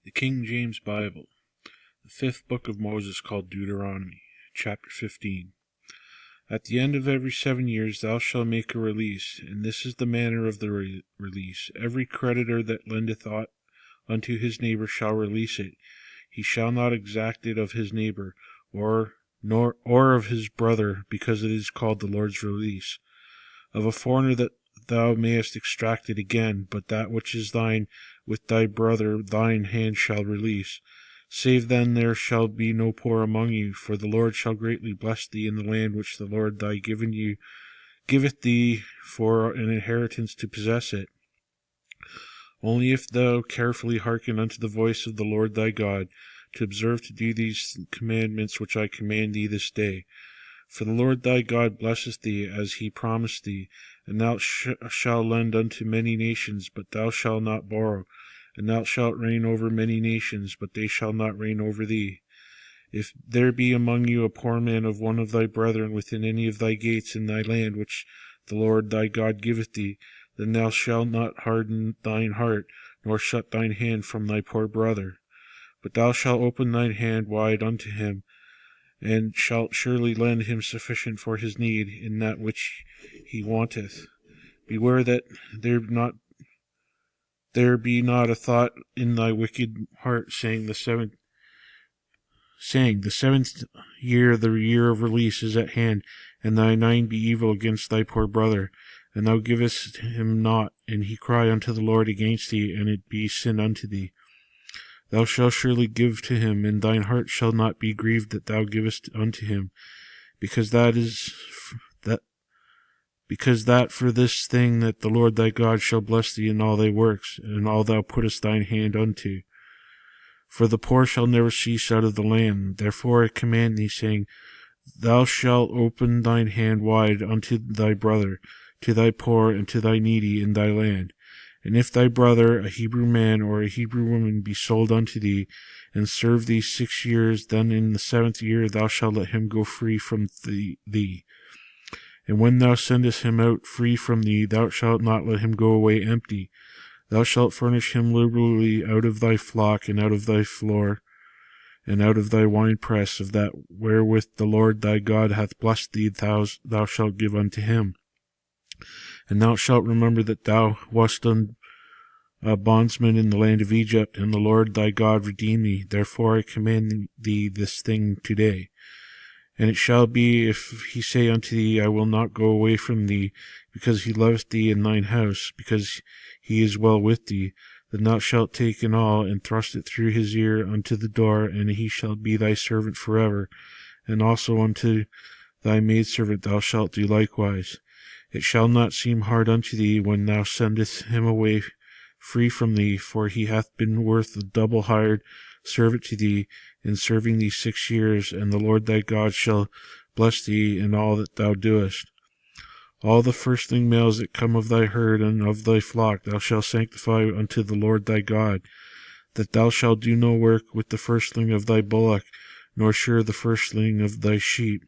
The King James Bible, the fifth book of Moses, called Deuteronomy, chapter 15. At the end of every 7 years thou shalt make a release, and this is the manner of the release. Every creditor that lendeth aught unto his neighbor shall release it. He shall not exact it of his neighbor, or of his brother, because it is called the Lord's release. Of a foreigner that thou mayest extract it again, but that which is thine with thy brother thine hand shall release. Save then there shall be no poor among you, for the Lord shall greatly bless thee in the land which the Lord thy giveth thee for an inheritance to possess it. Only if thou carefully hearken unto the voice of the Lord thy God, to observe to do these commandments which I command thee this day. For the Lord thy God blesseth thee, as he promised thee, and thou shalt lend unto many nations, but thou shalt not borrow. And thou shalt reign over many nations, but they shall not reign over thee. If there be among you a poor man of one of thy brethren within any of thy gates in thy land which the Lord thy God giveth thee, then thou shalt not harden thine heart, nor shut thine hand from thy poor brother. But thou shalt open thine hand wide unto him, and shalt surely lend him sufficient for his need in that which he wanteth. Beware that there be not a thought in thy wicked heart, saying, the seventh year, the year of release, is at hand, and thy mind be evil against thy poor brother, and thou givest him naught, and he cry unto the Lord against thee, and it be sin unto thee. Thou shalt surely give to him, and thine heart shall not be grieved that thou givest unto him, because that for this thing that the Lord thy God shall bless thee in all thy works, and all thou puttest thine hand unto. For the poor shall never cease out of the land. Therefore I command thee, saying, Thou shalt open thine hand wide unto thy brother, to thy poor, and to thy needy in thy land. And if thy brother, a Hebrew man or a Hebrew woman, be sold unto thee, and serve thee 6 years, then in the 7th year thou shalt let him go free from thee. And when thou sendest him out free from thee, thou shalt not let him go away empty. Thou shalt furnish him liberally out of thy flock, and out of thy floor, and out of thy winepress, of that wherewith the Lord thy God hath blessed thee thou shalt give unto him. And thou shalt remember that thou wast a bondsman in the land of Egypt, and the Lord thy God redeemed thee. Therefore I command thee this thing today. And it shall be, if he say unto thee, I will not go away from thee, because he loveth thee in thine house, because he is well with thee, then thou shalt take an awl, and thrust it through his ear unto the door, and he shall be thy servant forever. And also unto thy maidservant thou shalt do likewise. It shall not seem hard unto thee when thou sendest him away free from thee, for he hath been worth a double hired servant to thee in serving thee 6 years, and the Lord thy God shall bless thee in all that thou doest. All the firstling males that come of thy herd and of thy flock thou shalt sanctify unto the Lord thy God, that thou shalt do no work with the firstling of thy bullock, nor shear the firstling of thy sheep.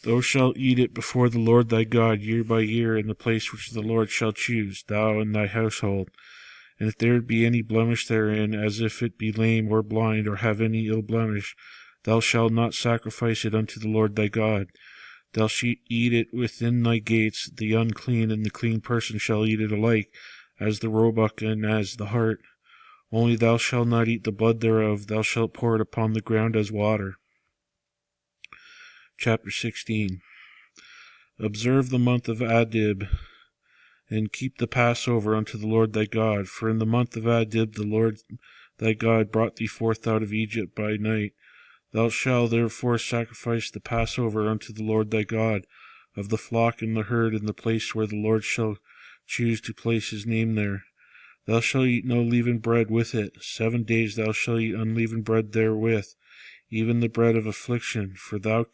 Thou shalt eat it before the Lord thy God year by year in the place which the Lord shall choose, thou and thy household. And if there be any blemish therein, as if it be lame or blind, or have any ill blemish, thou shalt not sacrifice it unto the Lord thy God. Thou shalt eat it within thy gates. The unclean and the clean person shall eat it alike, as the roebuck and as the hart. Only thou shalt not eat the blood thereof, thou shalt pour it upon the ground as water. Chapter 16. Observe the month of Adib, and keep the Passover unto the Lord thy God. For in the month of Adib the Lord thy God brought thee forth out of Egypt by night. Thou shalt therefore sacrifice the Passover unto the Lord thy God, of the flock and the herd, in the place where the Lord shall choose to place his name there. Thou shalt eat no leavened bread with it. 7 days thou shalt eat unleavened bread therewith, even the bread of affliction, for thou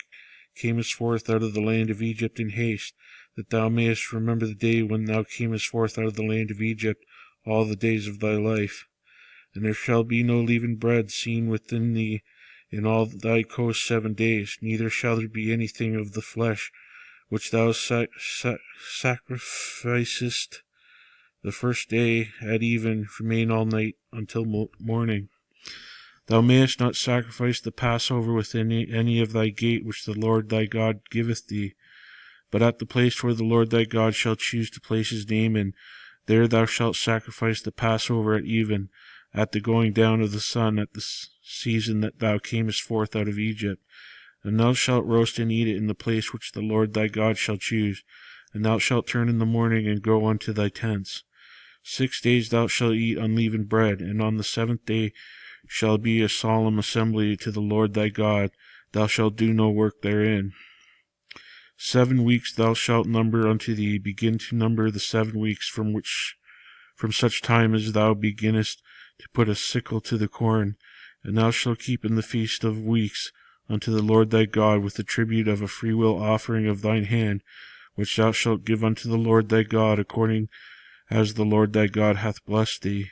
camest forth out of the land of Egypt in haste, that thou mayest remember the day when thou camest forth out of the land of Egypt all the days of thy life. And there shall be no leavened bread seen within thee in all thy coast 7 days, neither shall there be anything of the flesh which thou sacrificest The first day at even remain all night until morning. Thou mayest not sacrifice the Passover within any of thy gate which the Lord thy God giveth thee, but at the place where the Lord thy God shall choose to place his name in, there thou shalt sacrifice the Passover at even, at the going down of the sun, at the season that thou camest forth out of Egypt. And thou shalt roast and eat it in the place which the Lord thy God shall choose. And thou shalt turn in the morning and go unto thy tents. 6 days thou shalt eat unleavened bread, and on the 7th day shall be a solemn assembly to the Lord thy God. Thou shalt do no work therein. 7 weeks thou shalt number unto thee. Begin to number the 7 weeks from such time as thou beginnest to put a sickle to the corn. And thou shalt keep in the feast of weeks unto the Lord thy God with the tribute of a freewill offering of thine hand, which thou shalt give unto the Lord thy God, according as the Lord thy God hath blessed thee.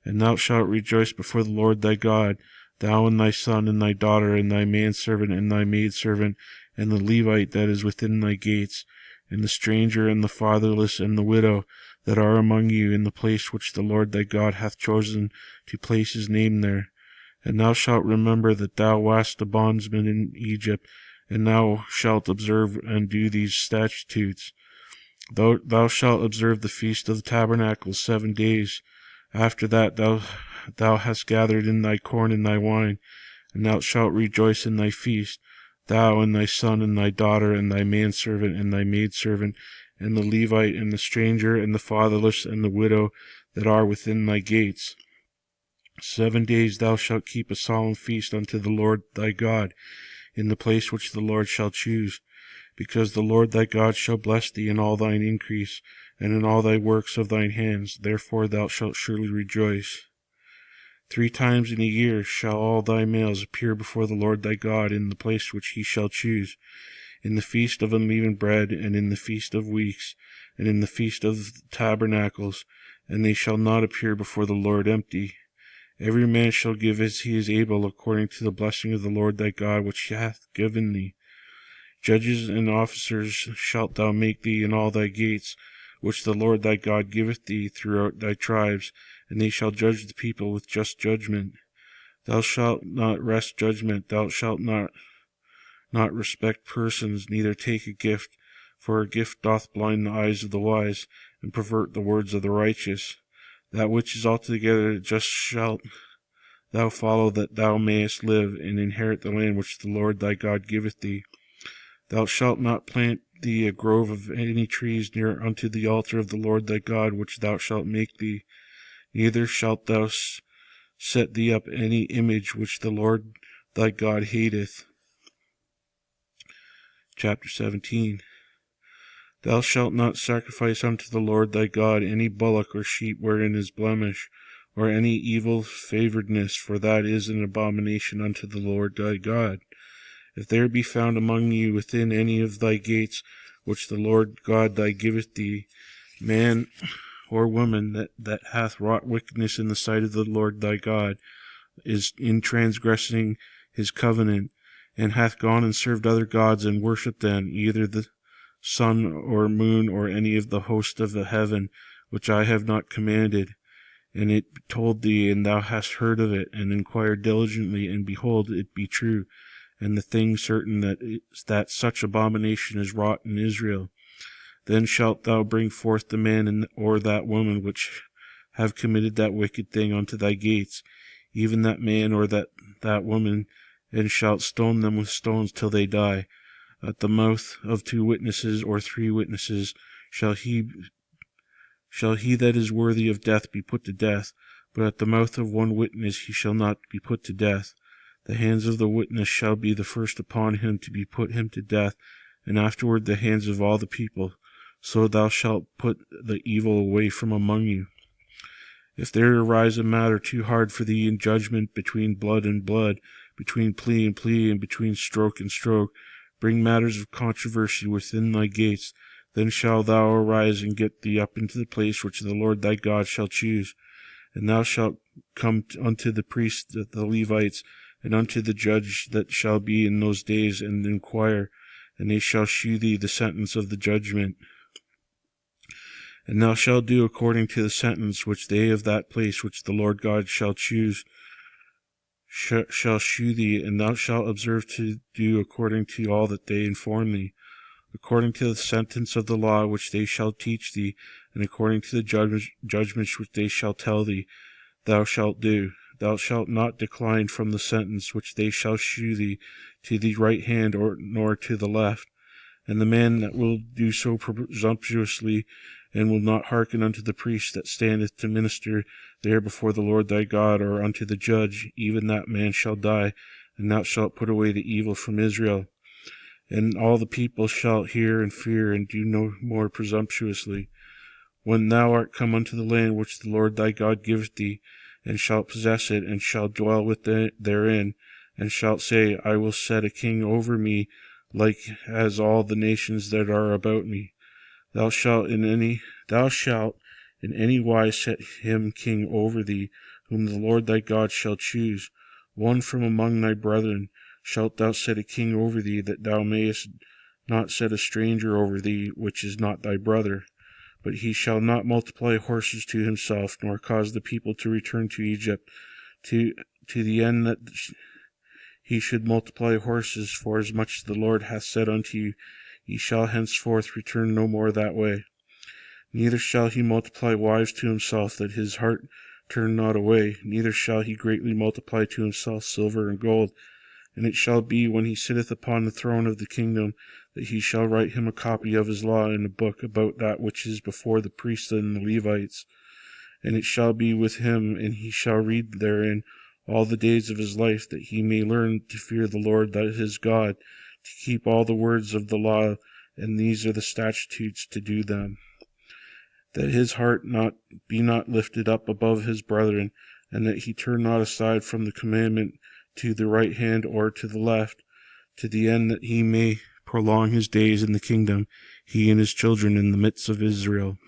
And thou shalt rejoice before the Lord thy God, thou and thy son and thy daughter and thy manservant and thy maidservant and the Levite that is within thy gates, and the stranger and the fatherless and the widow that are among you in the place which the Lord thy God hath chosen to place his name there. And thou shalt remember that thou wast a bondsman in Egypt, and thou shalt observe and do these statutes. Thou shalt observe the feast of the tabernacles 7 days. After that thou hast gathered in thy corn and thy wine, and thou shalt rejoice in thy feast, thou and thy son and thy daughter and thy manservant and thy maidservant, and the Levite and the stranger and the fatherless and the widow that are within thy gates. 7 days thou shalt keep a solemn feast unto the Lord thy God, in the place which the Lord shall choose, because the Lord thy God shall bless thee in all thine increase, and in all thy works of thine hands. Therefore thou shalt surely rejoice. 3 times in a year shall all thy males appear before the Lord thy God in the place which he shall choose, in the feast of unleavened bread, and in the feast of weeks, and in the feast of tabernacles, and they shall not appear before the Lord empty. Every man shall give as he is able, according to the blessing of the Lord thy God which he hath given thee. Judges and officers shalt thou make thee in all thy gates, which the Lord thy God giveth thee throughout thy tribes, and they shall judge the people with just judgment. Thou shalt not wrest judgment, thou shalt not respect persons, neither take a gift, for a gift doth blind the eyes of the wise, and pervert the words of the righteous. That which is altogether just shalt thou follow, that thou mayest live, and inherit the land which the Lord thy God giveth thee. Thou shalt not plant thee a grove of any trees near unto the altar of the Lord thy God, which thou shalt make thee. Neither shalt thou set thee up any image which the Lord thy God hateth. Chapter 17. Thou shalt not sacrifice unto the Lord thy God any bullock or sheep wherein is blemish, or any evil favoredness, for that is an abomination unto the Lord thy God. If there be found among you within any of thy gates, which the Lord God thy giveth thee, man or woman that hath wrought wickedness in the sight of the Lord thy God, is in transgressing his covenant, and hath gone and served other gods and worshipped them, either the sun or moon or any of the host of the heaven, which I have not commanded, and it told thee, and thou hast heard of it, and inquired diligently, and behold, it be true, and the thing certain that such abomination is wrought in Israel. Then shalt thou bring forth the man or that woman which have committed that wicked thing unto thy gates, even that man or that woman, and shalt stone them with stones till they die. At the mouth of 2 witnesses or 3 witnesses shall he that is worthy of death be put to death, but at the mouth of 1 witness he shall not be put to death. The hands of the witness shall be the first upon him to be put him to death, and afterward the hands of all the people. So thou shalt put the evil away from among you. If there arise a matter too hard for thee in judgment, between blood and blood, between plea and plea, and between stroke and stroke, bring matters of controversy within thy gates, then shalt thou arise and get thee up into the place which the Lord thy God shall choose. And thou shalt come unto the priests, the Levites, and unto the judge that shall be in those days, and inquire, and they shall shew thee the sentence of the judgment. And thou shalt do according to the sentence which they of that place which the Lord God shall choose shall shew thee, and thou shalt observe to do according to all that they inform thee, according to the sentence of the law which they shall teach thee, and according to the judgments which they shall tell thee, thou shalt do. Thou shalt not decline from the sentence which they shall shew thee to the right hand nor to the left. And the man that will do so presumptuously, and will not hearken unto the priest that standeth to minister there before the Lord thy God, or unto the judge, even that man shall die, and thou shalt put away the evil from Israel. And all the people shall hear and fear, and do no more presumptuously. When thou art come unto the land which the Lord thy God giveth thee, and shalt possess it, and shalt dwell therein, and shalt say, I will set a king over me, like as all the nations that are about me. Thou shalt in any wise set him king over thee, whom the Lord thy God shall choose. One from among thy brethren shalt thou set a king over thee, that thou mayest not set a stranger over thee, which is not thy brother. But he shall not multiply horses to himself, nor cause the people to return to Egypt, to the end that he should multiply horses. For as much as the Lord hath said unto you, ye shall henceforth return no more that way. Neither shall he multiply wives to himself, that his heart turn not away. Neither shall he greatly multiply to himself silver and gold. And it shall be, when he sitteth upon the throne of the kingdom, that he shall write him a copy of his law in a book about that which is before the priests and the Levites. And it shall be with him, and he shall read therein all the days of his life, that he may learn to fear the Lord that his God, to keep all the words of the law, and these are the statutes to do them, that his heart be not lifted up above his brethren, and that he turn not aside from the commandment to the right hand or to the left, to the end that he may prolong his days in the kingdom, he and his children in the midst of Israel.